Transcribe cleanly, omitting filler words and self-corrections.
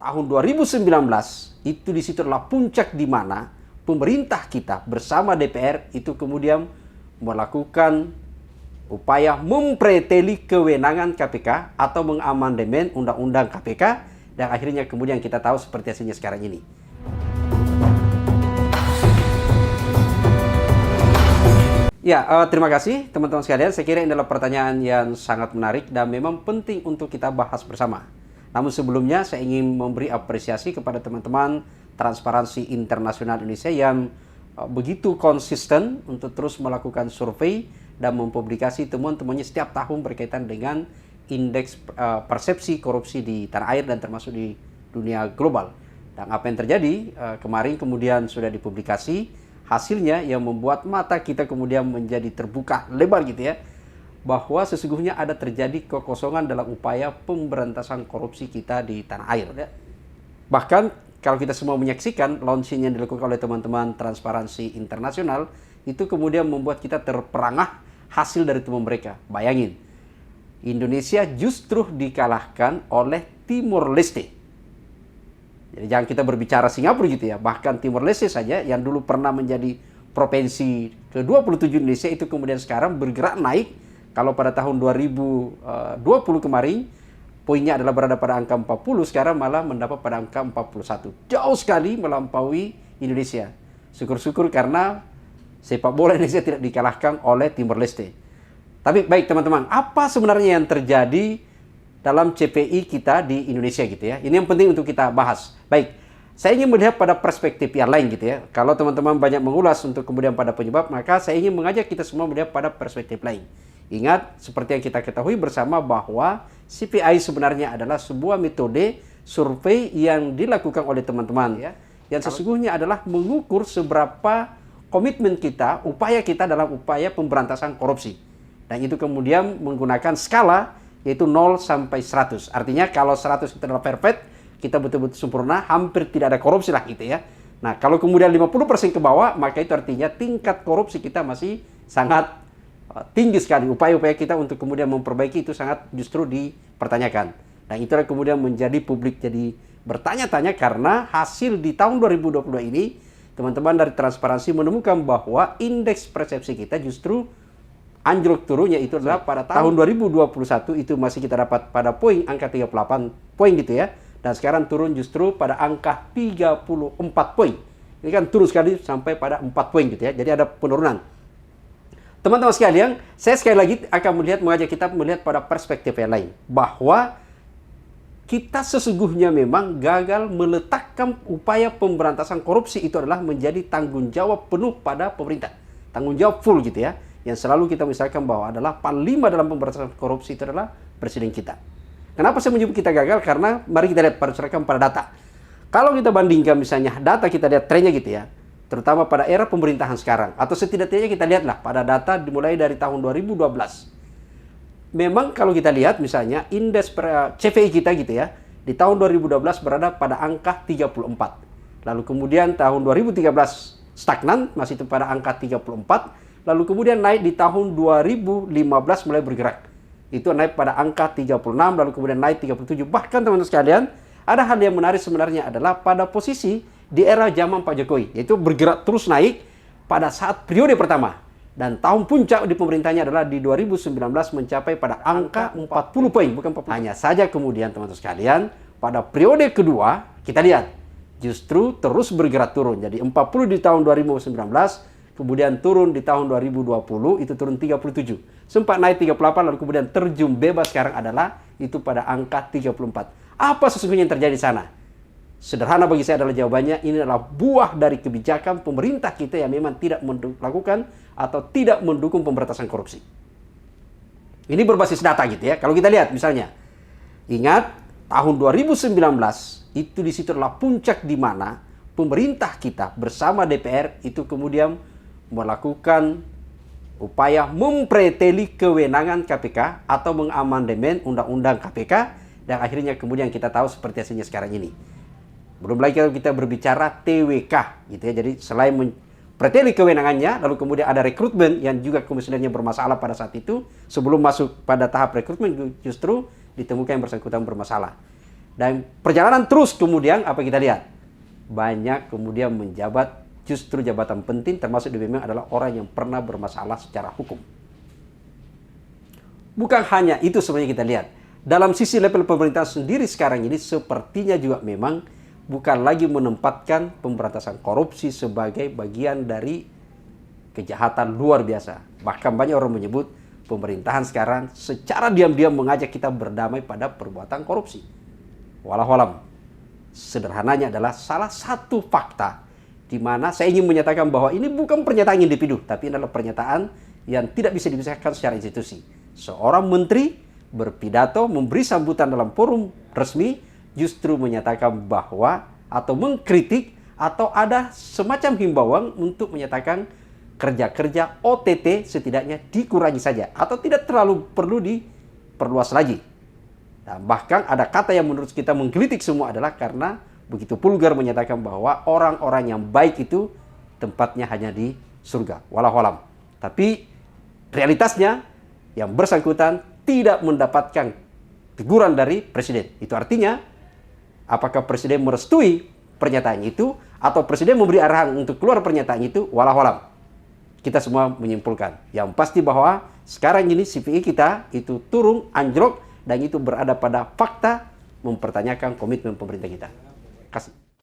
tahun 2019 itu di situ adalah puncak di mana pemerintah kita bersama DPR itu kemudian melakukan upaya mempreteli kewenangan KPK atau mengamandemen undang-undang KPK, dan akhirnya kemudian kita tahu seperti hasilnya sekarang ini. Ya, terima kasih teman-teman sekalian. Saya kira ini adalah pertanyaan yang sangat menarik dan memang penting untuk kita bahas bersama. Namun sebelumnya saya ingin memberi apresiasi kepada teman-teman Transparansi Internasional Indonesia yang begitu konsisten untuk terus melakukan survei dan mempublikasi temuan-temuannya setiap tahun berkaitan dengan indeks persepsi korupsi di tanah air dan termasuk di dunia global. Dan apa yang terjadi kemarin kemudian sudah dipublikasi hasilnya yang membuat mata kita kemudian menjadi terbuka lebar gitu ya, bahwa sesungguhnya ada terjadi kekosongan dalam upaya pemberantasan korupsi kita di tanah air. Bahkan kalau kita semua menyaksikan launching yang dilakukan oleh teman-teman Transparansi Internasional, itu kemudian membuat kita terperangah hasil dari temuan mereka. Bayangin, Indonesia justru dikalahkan oleh Timor Leste. Jadi jangan kita berbicara Singapura gitu ya, bahkan Timor Leste saja yang dulu pernah menjadi provinsi ke-27 Indonesia itu kemudian sekarang bergerak naik. Kalau pada tahun 2020 kemarin poinnya adalah berada pada angka 40, sekarang malah mendapat pada angka 41. Jauh sekali melampaui Indonesia. Syukur-syukur karena sepak bola Indonesia tidak dikalahkan oleh Timor Leste. Tapi baik teman-teman, apa sebenarnya yang terjadi dalam CPI kita di Indonesia gitu ya? Ini yang penting untuk kita bahas. Baik, saya ingin melihat pada perspektif yang lain gitu ya. Kalau teman-teman banyak mengulas untuk kemudian pada penyebab, maka saya ingin mengajak kita semua melihat pada perspektif lain. Ingat, seperti yang kita ketahui bersama bahwa CPI sebenarnya adalah sebuah metode survei yang dilakukan oleh teman-teman ya, yang sesungguhnya adalah mengukur seberapa komitmen kita, upaya kita dalam upaya pemberantasan korupsi. Dan itu kemudian menggunakan skala yaitu 0 sampai 100. Artinya kalau 100 itu adalah perfect, kita betul-betul sempurna, hampir tidak ada korupsi lah gitu ya. Nah, kalau kemudian 50% ke bawah, maka itu artinya tingkat korupsi kita masih sangat tinggi sekali. Upaya-upaya kita untuk kemudian memperbaiki itu sangat justru dipertanyakan. Dan itulah kemudian menjadi publik jadi bertanya-tanya karena hasil di tahun 2022 ini teman-teman dari Transparansi menemukan bahwa indeks persepsi kita justru anjlok turunnya itu adalah pada tahun 2021 itu masih kita dapat pada poin angka 38 poin gitu ya. Dan sekarang turun justru pada angka 34 poin. Ini kan turun sekali sampai pada 4 poin gitu ya. Jadi ada penurunan. Teman-teman sekalian, saya sekali lagi akan mengajak kita melihat pada perspektif yang lain. Bahwa kita sesungguhnya memang gagal meletakkan upaya pemberantasan korupsi itu adalah menjadi tanggung jawab penuh pada pemerintah. Tanggung jawab full gitu ya. Yang selalu kita misalkan bahwa adalah panglima dalam pemberantasan korupsi itu adalah presiden kita. Kenapa saya menyebut kita gagal? Karena mari kita lihat pada data. Kalau kita bandingkan misalnya data, kita lihat trennya gitu ya. Terutama pada era pemerintahan sekarang. Atau setidaknya kita lihatlah pada data dimulai dari tahun 2012. Memang kalau kita lihat misalnya indeks CPI kita gitu ya, di tahun 2012 berada pada angka 34. Lalu kemudian tahun 2013 stagnan, masih itu pada angka 34. Lalu kemudian naik di tahun 2015 mulai bergerak. Itu naik pada angka 36, lalu kemudian naik 37. Bahkan teman-teman sekalian, ada hal yang menarik sebenarnya adalah pada posisi di era zaman Pak Jokowi, yaitu bergerak terus naik pada saat periode pertama. Dan tahun puncak di pemerintahnya adalah di 2019 mencapai pada angka 40 poin, bukan 40. Hanya saja kemudian teman-teman sekalian, pada periode kedua, kita lihat, justru terus bergerak turun. Jadi 40 di tahun 2019, kemudian turun di tahun 2020, itu turun 37. Sempat naik 38, lalu kemudian terjun bebas sekarang adalah itu pada angka 34. Apa sesungguhnya yang terjadi di sana? Sederhana bagi saya adalah jawabannya, ini adalah buah dari kebijakan pemerintah kita yang memang tidak melakukan atau tidak mendukung pemberantasan korupsi. Ini berbasis data gitu ya. Kalau kita lihat misalnya, ingat tahun 2019 itu di situ adalah puncak di mana pemerintah kita bersama DPR itu kemudian melakukan upaya mempreteli kewenangan KPK atau mengamandemen undang-undang KPK, dan akhirnya kemudian kita tahu seperti hasilnya sekarang ini. Belum lagi kalau kita berbicara TWK gitu ya. Jadi selain preteli kewenangannya, lalu kemudian ada rekrutmen yang juga komisionernya bermasalah pada saat itu. Sebelum masuk pada tahap rekrutmen justru ditemukan yang bersangkutan bermasalah. Dan perjalanan terus kemudian apa kita lihat? Banyak kemudian menjabat justru jabatan penting, termasuk di BUMN adalah orang yang pernah bermasalah secara hukum. Bukan hanya itu sebenarnya kita lihat. Dalam sisi level pemerintah sendiri sekarang ini sepertinya juga memang bukan lagi menempatkan pemberantasan korupsi sebagai bagian dari kejahatan luar biasa. Bahkan banyak orang menyebut pemerintahan sekarang secara diam-diam mengajak kita berdamai pada perbuatan korupsi. Wallahualam, sederhananya adalah salah satu fakta di mana saya ingin menyatakan bahwa ini bukan pernyataan individu, tapi adalah pernyataan yang tidak bisa dipisahkan secara institusi. Seorang menteri berpidato memberi sambutan dalam forum resmi justru menyatakan bahwa atau mengkritik atau ada semacam himbauan untuk menyatakan kerja-kerja OTT setidaknya dikurangi saja atau tidak terlalu perlu diperluas lagi. Dan bahkan ada kata yang menurut kita menggelitik semua adalah karena begitu vulgar menyatakan bahwa orang-orang yang baik itu tempatnya hanya di surga. Wallahualam. Tapi realitasnya yang bersangkutan tidak mendapatkan teguran dari presiden. Itu artinya apakah presiden merestui pernyataan itu atau presiden memberi arahan untuk keluar pernyataan itu, wallahualam. Kita semua menyimpulkan. Yang pasti bahwa sekarang ini CPI kita itu turun anjlok dan itu berada pada fakta mempertanyakan komitmen pemerintah kita. Kasih.